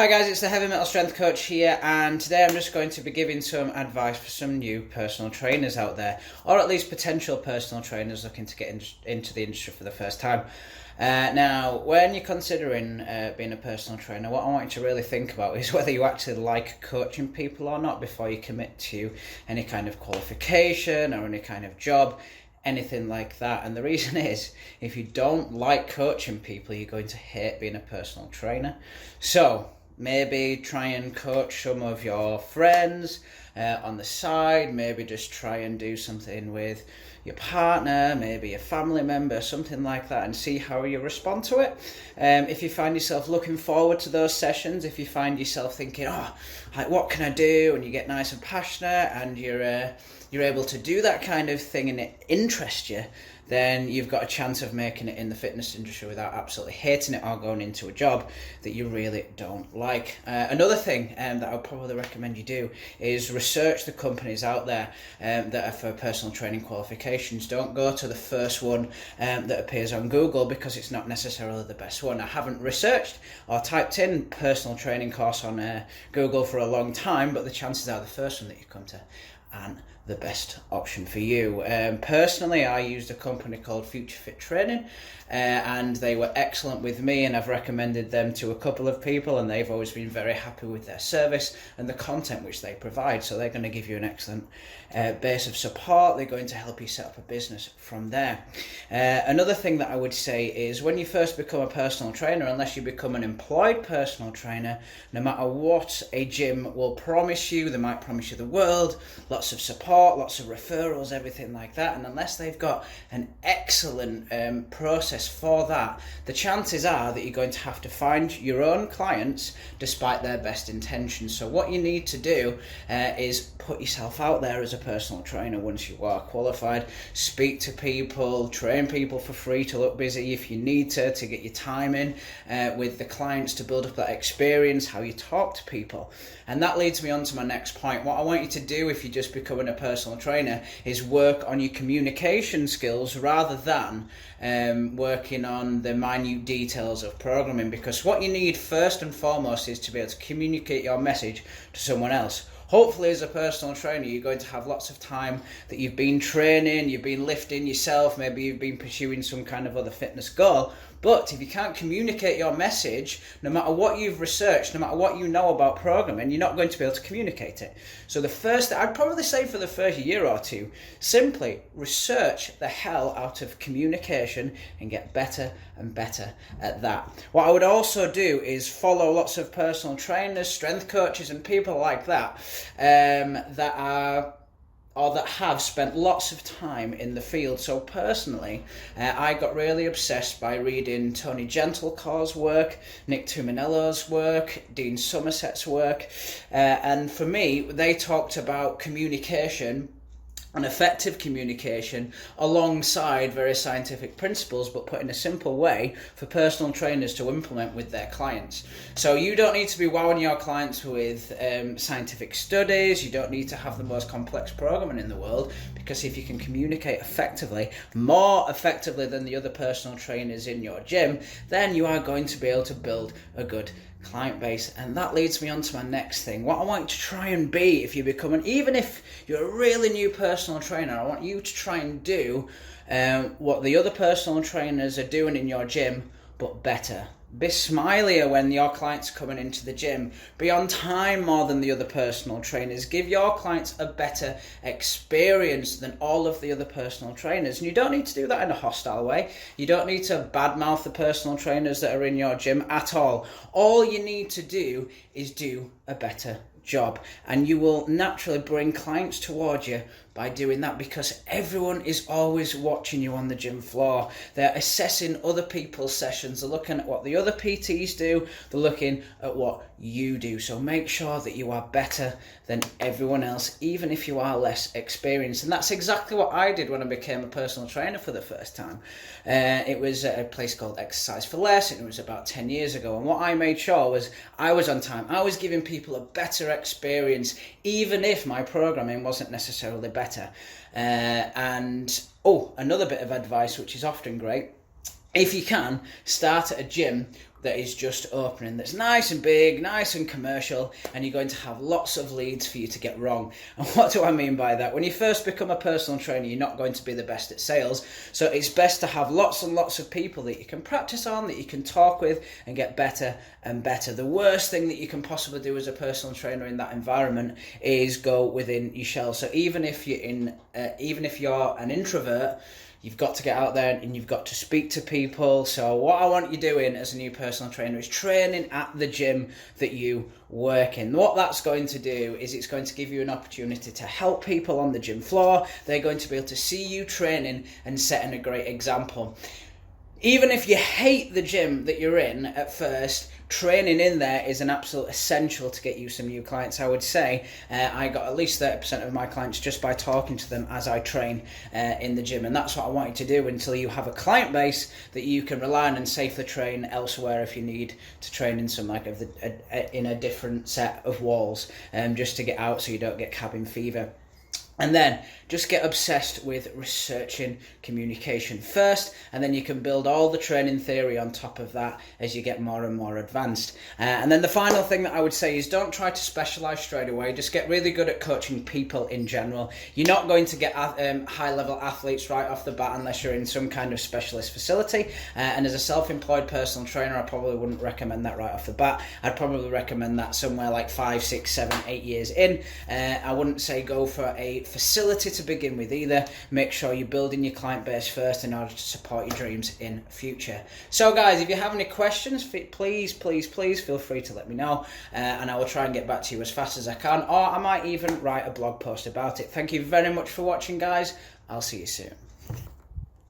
Hi guys, it's the Heavy Metal Strength Coach here, and today I'm just going to be giving some advice for some new personal trainers out there, or at least potential personal trainers looking to get into the industry for the first time. Now, when you're considering being a personal trainer, what I want you to really think about is whether you actually like coaching people or not before you commit to any kind of qualification or any kind of job, anything like that. And the reason is, if you don't like coaching people, you're going to hate being a personal trainer. So maybe try and coach some of your friends on the side. Maybe just try and do something with your partner, maybe a family member, something like that, and see how you respond to it. If you find yourself looking forward to those sessions, if you find yourself thinking, what can I do, and you get nice and passionate, and you're able to do that kind of thing and it interests you, then you've got a chance of making it in the fitness industry without absolutely hating it or going into a job that you really don't like. Another thing that I would probably recommend you do is research the companies out there that are for personal training qualifications. Don't go to the first one that appears on Google, because it's not necessarily the best one. I haven't researched or typed in personal training course on Google for a long time, but the chances are the first one that you come to and the best option for you. Personally, I used a company called Future Fit Training, and they were excellent with me, and I've recommended them to a couple of people, and they've always been very happy with their service and the content which they provide. So they're going to give you an excellent base of support. They're going to help you set up a business from there. Another thing that I would say is, when you first become a personal trainer, unless you become an employed personal trainer, no matter what a gym will promise you, they might promise you the world, lots of support, lots of referrals, everything like that, and unless they've got an excellent process for that, the chances are that you're going to have to find your own clients despite their best intentions. So what you need to do is put yourself out there as a personal trainer once you are qualified. Speak to people, train people for free to look busy if you need to get your time in with the clients, to build up that experience, how you talk to people. And that leads me on to my next point. What I want you to do if you're just becoming a personal trainer is work on your communication skills rather than working on the minute details of programming, because what you need first and foremost is to be able to communicate your message to someone else. Hopefully, as a personal trainer, you're going to have lots of time that you've been training, you've been lifting yourself, maybe you've been pursuing some kind of other fitness goal. But if you can't communicate your message, no matter what you've researched, no matter what you know about programming, you're not going to be able to communicate it. So I'd probably say for the first year or two, simply research the hell out of communication and get better and better at that. What I would also do is follow lots of personal trainers, strength coaches, and people like that that have spent lots of time in the field. So personally, I got really obsessed by reading Tony Gentlecore's work, Nick Tuminello's work, Dean Somerset's work, and for me, they talked about communication and effective communication alongside very scientific principles, but put in a simple way for personal trainers to implement with their clients. So you don't need to be wowing your clients with scientific studies. You don't need to have the most complex programming in the world, because if you can communicate effectively, more effectively than the other personal trainers in your gym, then you are going to be able to build a good client base. And that leads me on to my next thing. What I want you to try and be, if you become even if you're a really new personal trainer, I want you to try and do what the other personal trainers are doing in your gym, but better. Be smilier when your clients are coming into the gym. Be on time more than the other personal trainers. Give your clients a better experience than all of the other personal trainers. And you don't need to do that in a hostile way. You don't need to badmouth the personal trainers that are in your gym at all. All you need to do is do a better job, and you will naturally bring clients towards you by doing that, because everyone is always watching you on the gym floor. They're assessing other people's sessions, they're looking at what the other PTs do, they're looking at what you do. So make sure that you are better than everyone else, even if you are less experienced. And that's exactly what I did when I became a personal trainer for the first time. It was at a place called Exercise for Less, and it was about 10 years ago. And what I made sure was I was on time. I was giving people a better experience, even if my programming wasn't necessarily better. Another bit of advice, which is often great: if you can, start at a gym that is just opening, that's nice and big, nice and commercial, and you're going to have lots of leads for you to get wrong. And what do I mean by that? When you first become a personal trainer, you're not going to be the best at sales, so it's best to have lots and lots of people that you can practice on, that you can talk with and get better and better. The worst thing that you can possibly do as a personal trainer in that environment is go within your shell. So even if you're an introvert, you've got to get out there and you've got to speak to people. So what I want you doing as a new personal trainer is training at the gym that you work in. What that's going to do is it's going to give you an opportunity to help people on the gym floor. They're going to be able to see you training and setting a great example. Even if you hate the gym that you're in at first, training in there is an absolute essential to get you some new clients. I would say I got at least 30% of my clients just by talking to them as I train in the gym, and that's what I want you to do until you have a client base that you can rely on and safely train elsewhere if you need to train in some in a different set of walls, just to get out so you don't get cabin fever. And then just get obsessed with researching communication first, and then you can build all the training theory on top of that as you get more and more advanced. And then the final thing that I would say is don't try to specialize straight away. Just get really good at coaching people in general. You're not going to get high-level athletes right off the bat unless you're in some kind of specialist facility. And as a self-employed personal trainer, I probably wouldn't recommend that right off the bat. I'd probably recommend that somewhere like 5, 6, 7, 8 years in. I wouldn't say go for a facility to begin with either. Make sure you're building your client base first in order to support your dreams in future. So guys, if you have any questions, please feel free to let me know, and I will try and get back to you as fast as I can, or I might even write a blog post about it. Thank you very much for watching, guys. I'll see you soon.